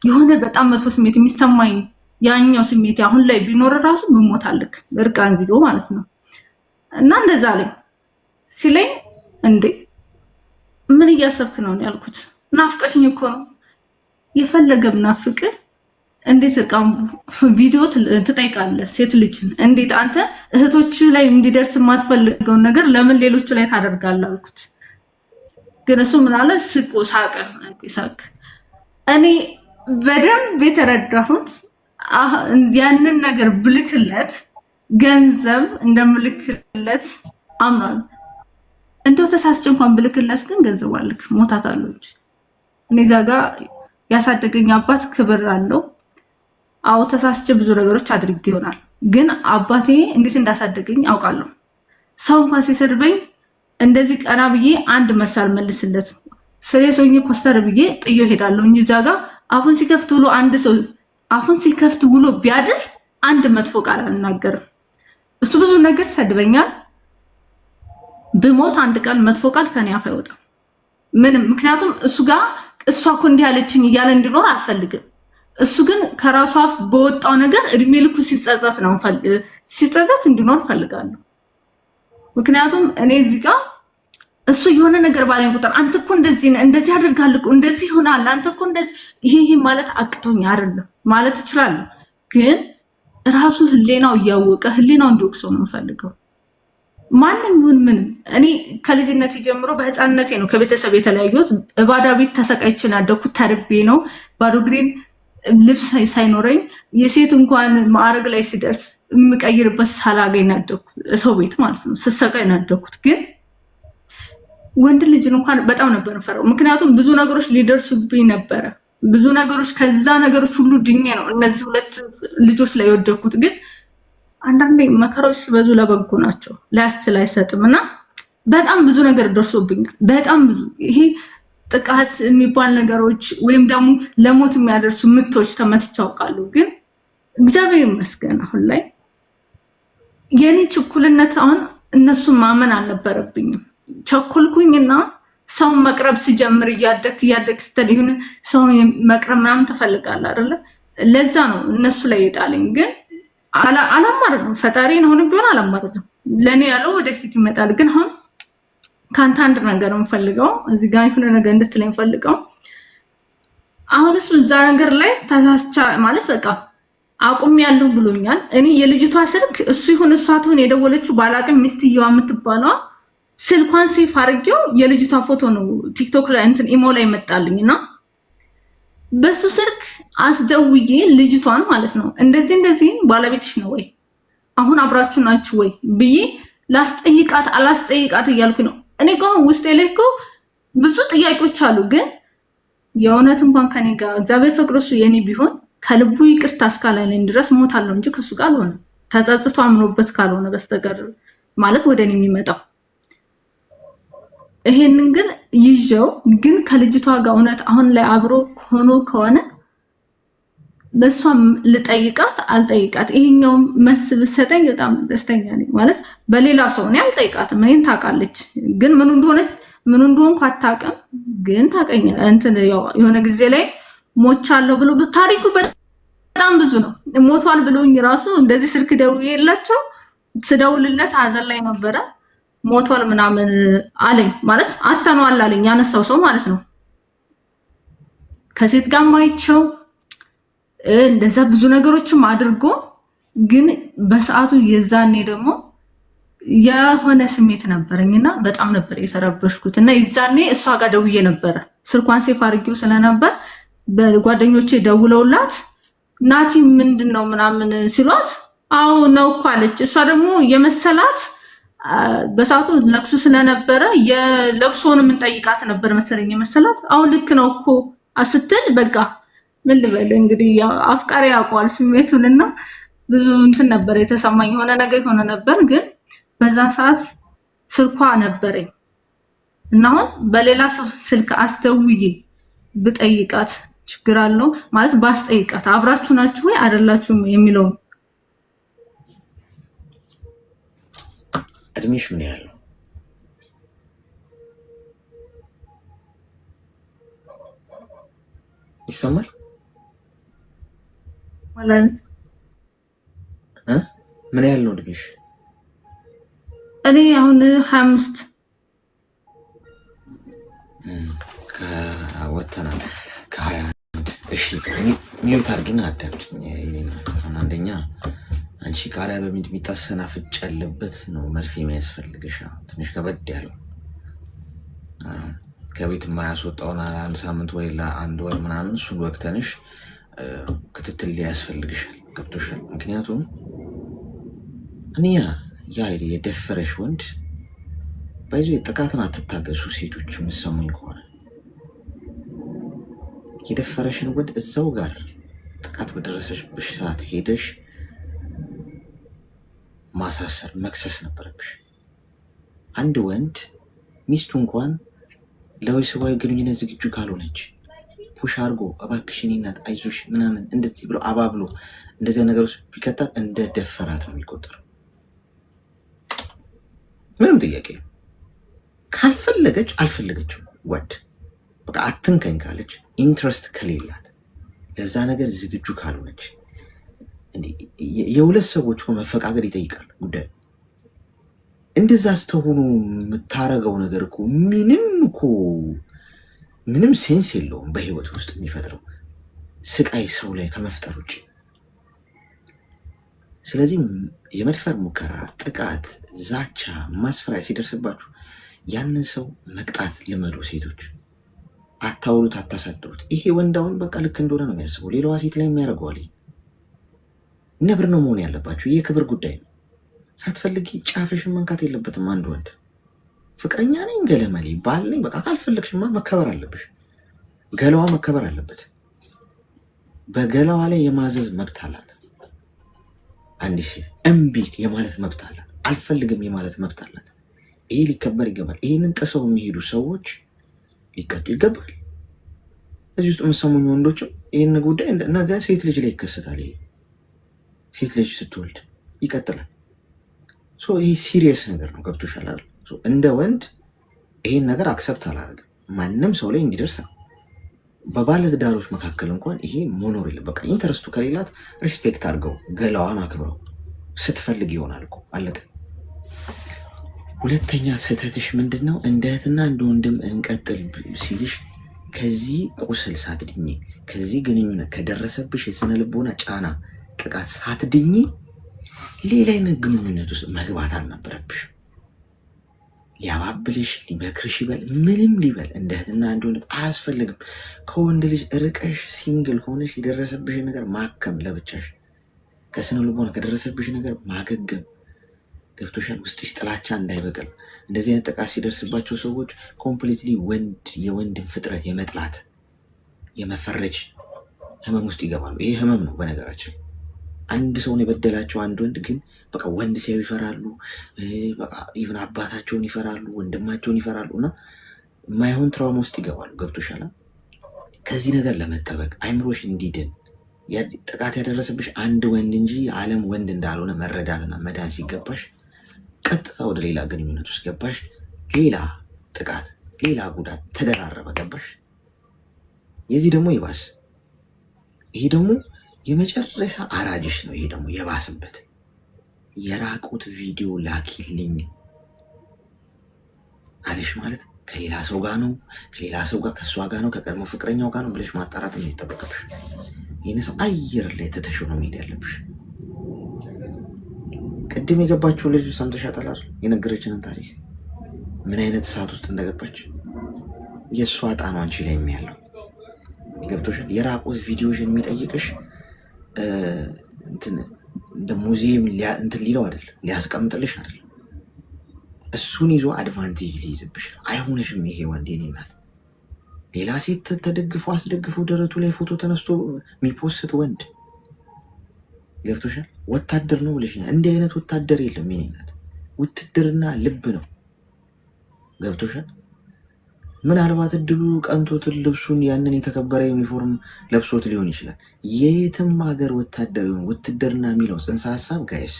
የሆነ በጣም መጥፎ ስሜት የሚሰማኝ ያኛው ስሜት አሁን ላይ ቢኖር ራሱ ብሞታልክ እርቃን ቪዲዮ ማለት ነው። እና እንደዛ ላይ ሲለኝ እንዴ ምን እያሰብክ ነው ያልኩት። ናፍቀሽኝ እኮ ነው። የፈለገ ብናፍቅ እንዴት እርቃን ቪዲዮ ትጠይቃለህ? ሴት ልጅን እንዴት አንተ እህቶች ላይ እንዲደርስ የማትፈልገውን ነገር ለምን ሌሎቹ ላይ ታደርጋለህ አልኩት። ግን እሱ ምን አለ ስቆ ሳቀ። ሳቅ እኔ በደንብ የተረዳሁት ያንን ነገር ብልክለት ገንዘብ እንደምልክለት አምናል። እንደው ተሳስቼ እንኳን ብልክለት ግን ገንዘብ አልክ ሞታት አለች። እኔ ዛጋ ያሳደገኝ አባት ክብር አለው። አው ተሳስቼ ብዙ ነገሮች አድርጌ ይሆናል፣ ግን አባቴ እንዴት እንዳሳደገኝ አውቃለሁ። ሰው እንኳን ሲሰድበኝ እንደዚህ ቀና ብዬ አንድ መልስ አልመልስለትም። ስሬሶኝ ኮስተር ብዬ ጥዮ ሄዳለሁ እንጂ ዛጋ አፉን ሲከፍት ውሎ አንድ ሰው አፉን ሲከፍት ውሎ ቢያድር አንድ መጥፎ ቃል አልናገርም። እሱ ብዙ ነገር ሰድበኛል። በሞት አንድ ቃል መጥፎ ቃል ከኔ አፍ አይወጣም ምንም። ምክንያቱም እሱ ጋር እሷ እኮ እንዲህ ያለችኝ እያለ እንዲኖር አልፈልግም። እሱ ግን ከራሱ አፍ በወጣው ነገር እድሜ ልኩ ሲጸጸት ነው ሲጸጸት እንዲኖር ፈልጋለሁ። ምክንያቱም እኔ እዚህ ጋር እሱ የሆነ ነገር ባለኝ ቁጥር አንተ እኮ እንደዚህ አድርጋለህ እንደዚህ ይሆናል አንተ እኮ እንደዚህ ይሄ ማለት አቅቶኝ አይደለም ማለት እችላለሁ። ግን ራሱ ህሊናው እያወቀ ህሊናው እንዲወቅሰው ነው የምፈልገው። ማንንም ይሁን ምንም እኔ ከልጅነቴ ጀምሮ በህፃንነቴ ነው ከቤተሰብ የተለያየሁት። ባዶ ቤት ተሰቃይቼ ያደኩት ተርቤ ነው። ባዶ ግሬን ልብስ ሳይኖረኝ የሴት እንኳን ማዕረግ ላይ ሲደርስ የምቀይርበት ሳላገኝ ያደኩት ሰው ቤት ማለት ነው። ስሰቃይ ያደኩት ግን ወንድ ልጅ እንኳን በጣም ነበር ፈራው። ምክንያቱም ብዙ ነገሮች ሊደርሱብኝ ነበር። ብዙ ነገሮች ከዛ ነገሮች ሁሉ ድኜ ነው እነዚህ ሁለት ልጆች ላይ የወደኩት። ግን አንዳንዴ መከራዎች ሲበዙ ለበጎ ናቸው፣ ሊያስችል አይሰጥምና በጣም ብዙ ነገር ደርሶብኛል። በጣም ብዙ ይሄ ጥቃት የሚባል ነገሮች ወይም ደግሞ ለሞት የሚያደርሱ ምቶች ተመትቼ አውቃለሁ። ግን እግዚአብሔር ይመስገን አሁን ላይ የኔ ችኩልነት አሁን እነሱን ማመን አልነበረብኝም። ቸኩልኩኝና ሰው መቅረብ ሲጀምር እያደክ ስትል ሰው መቅረብ ምናምን ትፈልጋለህ አይደለ? ለዛ ነው እነሱ ላይ የጣለኝ። ግን አላማረም። ፈጣሪን አሁን ቢሆን አላማረም። ለኔ ያለው ወደፊት ይመጣል። ግን አሁን ካንተ አንድ ነገር እንፈልገው እዚህ ጋር የሆነ ነገር እንድትለኝ ፈልገው። አሁን እሱ እዛ ነገር ላይ ተሳስቻ ማለት በቃ አቁም ያለው ብሎኛል። እኔ የልጅቷ ስልክ እሱ ይሁን እሷ ትሁን የደወለችው ባላቅም ሚስትየዋ የምትባለው ስልኳን ሴፍ አድርጌው የልጅቷ ፎቶ ነው ቲክቶክ ላይ እንትን ኢሞ ላይ መጣልኝና በሱ ስልክ አስደውዬ ልጅቷን ማለት ነው እንደዚህ ባለቤትሽ ነው ወይ አሁን አብራችሁ ናችሁ ወይ ብዬ ላስጠይቃት አላስጠይቃት እያልኩ ነው። እኔ ጋር ውስጤ ላይ እኮ ብዙ ጥያቄዎች አሉ። ግን የእውነት እንኳን ከኔ ጋር እግዚአብሔር ፈቅዶሱ የኔ ቢሆን ከልቡ ይቅርታ እስካላለኝ ድረስ ሞታለሁ እንጂ ከሱ ጋር አልሆነ ተጸጽቶ አምኖበት ካልሆነ በስተቀር ማለት ወደኔ የሚመጣው ይሄንን ግን ይዤው ግን ከልጅቷ ጋር እውነት አሁን ላይ አብሮ ሆኖ ከሆነ በሷም ልጠይቃት አልጠይቃት ይሄኛው መልስ ብትሰጠኝ በጣም ደስተኛ ነኝ። ማለት በሌላ ሰው ነው አልጠይቃትም። እኔን ታውቃለች፣ ግን ምን እንደሆንኩ አታውቅም። ግን ታውቀኛ እንትን የሆነ ጊዜ ላይ ሞቻለሁ ብሎ ታሪኩ በጣም ብዙ ነው። ሞቷል ብሎኝ ራሱ እንደዚህ ስልክ ደውዬላቸው ስደውልለት ሀዘን ላይ ነበረ። ሞቷል ምናምን አለኝ ማለት አተነዋል አለኝ ያነሳው ሰው ማለት ነው። ከሴት ጋር ማይቸው እንደዛ ብዙ ነገሮችም አድርጎ ግን በሰዓቱ የዛኔ ደግሞ የሆነ ስሜት ነበረኝና በጣም ነበር የተረበሽኩት። እና የዛኔ እሷ ጋር ደውዬ ነበር ስልኳን ሴፍ አድርጌው ስለነበር በጓደኞቼ ደውለውላት ናቲ ምንድነው ምናምን ሲሏት አው ነው እኮ አለች። እሷ ደግሞ የመሰላት በሰዓቱ ለቅሶ ስለነበረ የለቅሶውን ምን ጠይቃት ነበር መሰለኝ የመሰላት። አሁን ልክ ነው እኮ አስትል በቃ ምን ልበል እንግዲህ አፍቃሪ ያውቀዋል ስሜቱንና ብዙ እንትን ነበር የተሰማኝ የሆነ ነገር ሆነ ነበር። ግን በዛ ሰዓት ስልኳ ነበረኝ እና አሁን በሌላ ሰው ስልክ አስተውዬ ብጠይቃት ችግር አለው ማለት ባስጠይቃት አብራችሁ ናችሁ ወይ አይደላችሁም የሚለው እድሜሽ ምን ያህል ነው? ይሰማል? ማለት ምን ያህል ነው እድሜሽ? እኔ አሁን 25 ከወተናል ከ21 እሺ ሚዩት አድርጊና አዳምጪኝ። አንደኛ አንቺ ቃሪያ በሚጥሚጣ ሰናፍጭ ያለበት ነው መርፌ የሚያስፈልግሽ ትንሽ ከበድ ያለው ከቤት የማያስወጣውን 1 ሳምንት ወይ ለ1 ወር ምናምን እሱን ወቅተንሽ ክትትል ሊያስፈልግሻል። ገብቶሻል? ምክንያቱም እኔያ ያ የደፈረሽ ወንድ ባይዞ ጥቃትን አትታገሱ ሴቶች የምትሰሙኝ ከሆነ የደፈረሽን ወንድ እዛው ጋር ጥቃት በደረሰሽብሽ ሰዓት ሄደሽ ማሳሰር መክሰስ ነበረብሽ። አንድ ወንድ ሚስቱ እንኳን ለወሲባዊ ግንኙነት ዝግጁ ካልሆነች ፑሽ አድርጎ እባክሽን እናት አይዞሽ ምናምን እንደዚህ ብሎ አባብሎ እንደዚያ ነገር ውስጥ ቢከታት እንደ ደፈራት ነው የሚቆጠረው። ምንም ጥያቄ ነው። ካልፈለገች አልፈለገችም። ወድ በቃ አትንከኝ ካለች ኢንትረስት ከሌላት ለዛ ነገር ዝግጁ ካልሆነች የሁለት ሰዎች መፈቃቀድ ይጠይቃል ጉዳዩ። እንደዛ ስተሆኑ የምታረገው ነገር ምንም ሴንስ የለውም በህይወት ውስጥ የሚፈጥረው ስቃይ ሰው ላይ ከመፍጠር ውጭ። ስለዚህ የመድፈር ሙከራ፣ ጥቃት፣ ዛቻ፣ ማስፈራሪያ ሲደርስባችሁ ያንን ሰው መቅጣት ልመዱ። ሴቶች አታውሩት፣ አታሳድሩት። ይሄ ወንዳውን በቃ ልክ እንደሆነ ነው የሚያስበው። ሌላዋ ሴት ላይ የሚያደርገዋል። ነብር ነው መሆን ያለባችሁ። ይህ የክብር ጉዳይ ነው። ሳትፈልጊ ጫፍሽን መንካት የለበትም። አንድ ወንድ ፍቅረኛ ነኝ ገለመሌ ባል ነኝ በቃ ካልፈለግሽማ መከበር አለብሽ። ገላዋ መከበር አለበት። በገላዋ ላይ የማዘዝ መብት አላት። አንዲት ሴት እምቢ የማለት መብት አላት። አልፈልግም የማለት መብት አላት። ይሄ ሊከበር ይገባል። ይህንን ጥሰው የሚሄዱ ሰዎች ሊቀጡ ይገባል። እዚህ ውስጥ የምሰሙኝ ወንዶችም ይህን ጉዳይ ነገ ሴት ልጅ ላይ ይከሰታል። ይሄ ሴት ልጅ ስትወልድ ይቀጥላል። ይሄ ሲሪየስ ነገር ነው። ገብቶሻል አይደል? እንደ ወንድ ይሄን ነገር አክሰፕት አላደርግም። ማንም ሰው ላይ እንዲደርስ ነው። በባለትዳሮች መካከል እንኳን ይሄ መኖር የለም። በቃ ኢንተረስቱ ከሌላት ሪስፔክት አድርገው፣ ገላዋን አክብረው። ስትፈልግ ይሆናል እኮ አለቀ። ሁለተኛ ስህተትሽ ምንድን ነው? እንደ እህትና እንደ ወንድም እንቀጥል ሲልሽ ከዚህ ቁስል ሳትድኝ፣ ከዚህ ግንኙነት ከደረሰብሽ የስነ ልቦና ጫና ጥቃት ሳትድኝ ሌላ አይነት ግንኙነት ውስጥ መግባት አልነበረብሽ። ሊያባብልሽ ሊመክርሽ ይበል ምንም ሊበል እንደ እህትና እንደ ወንድም አያስፈልግም። ከወንድ ልጅ ርቀሽ ሲንግል ሆነሽ የደረሰብሽን ነገር ማከም ለብቻሽ፣ ከስነ ልቦና ከደረሰብሽ ነገር ማገገም። ገብቶሻል? ውስጥሽ ጥላቻ እንዳይበቅል። እንደዚህ አይነት ጥቃት ሲደርስባቸው ሰዎች ኮምፕሊትሊ የወንድን ፍጥረት የመጥላት የመፈረጅ ህመም ውስጥ ይገባሉ። ይሄ ህመም ነው በነገራችን። አንድ ሰውን የበደላቸው አንድ ወንድ ግን በቃ ወንድ ሲያዩ ይፈራሉ። በቃ ኢቭን አባታቸውን ይፈራሉ፣ ወንድማቸውን ይፈራሉ እና ማይሆን ትራውማ ውስጥ ይገባሉ። ገብቶሻል? ከዚህ ነገር ለመጠበቅ አይምሮሽ እንዲድን ጥቃት ያደረሰብሽ አንድ ወንድ እንጂ የዓለም ወንድ እንዳልሆነ መረዳትና መዳን ሲገባሽ ቀጥታ ወደ ሌላ ግንኙነት ውስጥ ገባሽ። ሌላ ጥቃት፣ ሌላ ጉዳት ተደራረበ። ገባሽ? የዚህ ደግሞ ይባስ። ይሄ ደግሞ የመጨረሻ አራጅሽ ነው። ይሄ ደግሞ የባስበት የራቁት ቪዲዮ ላኪልኝ አለሽ ማለት ከሌላ ሰው ጋር ነው፣ ከሌላ ሰው ጋር ከእሷ ጋር ነው፣ ከቀድሞ ፍቅረኛው ጋር ነው ብለሽ ማጣራት የሚጠበቅብሽ። ይህን ሰው አየር ላይ ትተሽው ነው መሄድ ያለብሽ። ቅድም የገባችው ልጅ ሰምተሻታል አይደል? የነገረችንን ታሪክ ምን አይነት እሳት ውስጥ እንደገባች። የእሷ ዕጣ ነው አንቺ ላይ የሚያለው። ገብቶሻል? የራቁት ቪዲዮሽን የሚጠይቅሽ እንደ ሙዚየም እንትን ሊለው አይደለም፣ ሊያስቀምጥልሽ አይደለም። እሱን ይዞ አድቫንቴጅ ሊይዝብሽ አይሆነሽም። ይሄ ወንድ የኔ እናት ሌላ ሴት ተደግፎ አስደግፎ ደረቱ ላይ ፎቶ ተነስቶ የሚፖስት ወንድ ገብቶሻል? ወታደር ነው ብለሽኛል። እንዲህ አይነት ወታደር የለም የኔ እናት። ውትድርና ልብ ነው። ገብቶሻል? ምናልባት እድሉ ቀንቶትን ልብሱን ያንን የተከበረ ዩኒፎርም ለብሶት ሊሆን ይችላል። የየትም ሀገር ወታደር ይሁን ውትድርና የሚለው ጽንሰ ሀሳብ ጋይስ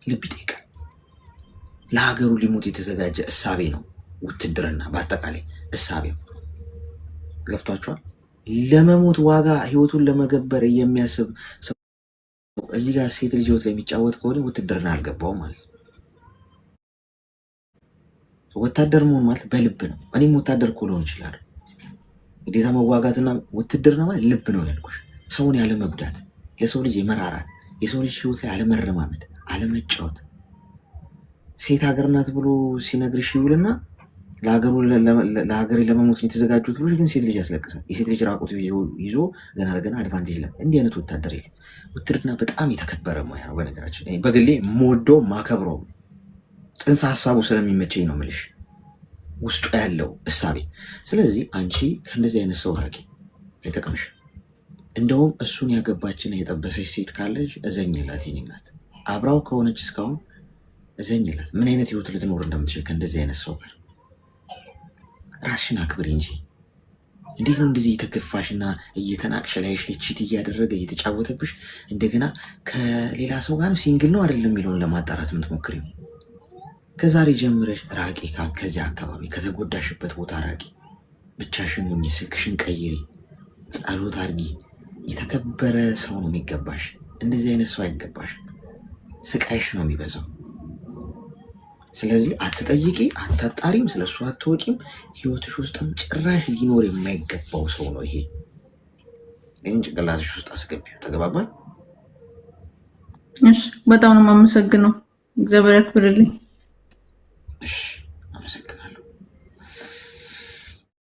ልብ ይጠይቃል። ለሀገሩ ሊሞት የተዘጋጀ እሳቤ ነው ውትድርና። በአጠቃላይ እሳቤው ገብቷቸዋል። ለመሞት ዋጋ ህይወቱን ለመገበር የሚያስብ ሰው እዚህ ጋር ሴት ልጅ ህይወት ላይ የሚጫወት ከሆነ ውትድርና አልገባውም ማለት ነው። ወታደር መሆን ማለት በልብ ነው። እኔም ወታደር እኮ ልሆን እችላለሁ። ግዴታ መዋጋትና ውትድርና ማለት ልብ ነው ያልኩሽ። ሰውን ያለ መጉዳት፣ ለሰው ልጅ የመራራት፣ የሰው ልጅ ህይወት ላይ አለመረማመድ፣ አለመጫወት። ሴት ሀገር ናት ብሎ ሲነግርሽ ይውልና ለሀገሬ ለመሞት የተዘጋጁት ብሎ ግን ሴት ልጅ ያስለቅሳል። የሴት ልጅ ራቁት ይዞ ገና ለገና አድቫንቴጅ ላይ እንዲህ አይነት ወታደር የለም። ውትድርና በጣም የተከበረ ሙያ ነው። በነገራችን በግሌ የምወደው ማከብረው ጽንሰ ሀሳቡ ስለሚመቸኝ ነው ምልሽ ውስጡ ያለው እሳቤ። ስለዚህ አንቺ ከእንደዚህ አይነት ሰው ራቂ፣ አይጠቅምሽ። እንደውም እሱን ያገባችን የጠበሰች ሴት ካለች እዘኝላት። የኔ ናት አብራው ከሆነች እስካሁን እዘኝላት። ምን አይነት ህይወት ልትኖር እንደምትችል ከእንደዚህ አይነት ሰው ጋር ራስሽን አክብሪ እንጂ እንዴት ነው እንደዚህ የተገፋሽና እየተናቅሽ ላይሽ ላይ ቺት እያደረገ እየተጫወተብሽ እንደገና ከሌላ ሰው ጋር ሲንግል ነው አይደለም የሚለውን ለማጣራት የምትሞክሪው? ከዛሬ ጀምረሽ ራቂ፣ ከዚያ አካባቢ ከተጎዳሽበት ቦታ ራቂ። ብቻሽን ሁኚ፣ ስልክሽን ቀይሪ፣ ጸሎት አድርጊ። የተከበረ ሰው ነው የሚገባሽ። እንደዚህ አይነት ሰው አይገባሽ። ስቃይሽ ነው የሚበዛው። ስለዚህ አትጠይቂ፣ አታጣሪም፣ ስለሱ አትወቂም። ህይወትሽ ውስጥም ጭራሽ ሊኖር የማይገባው ሰው ነው ይሄ። ይህን ጭንቅላትሽ ውስጥ አስገቢው። ተገባባል? እሺ፣ በጣም ነው የማመሰግነው። እግዚአብሔር ያክብርልኝ። እሺ፣ አመሰግናለሁ።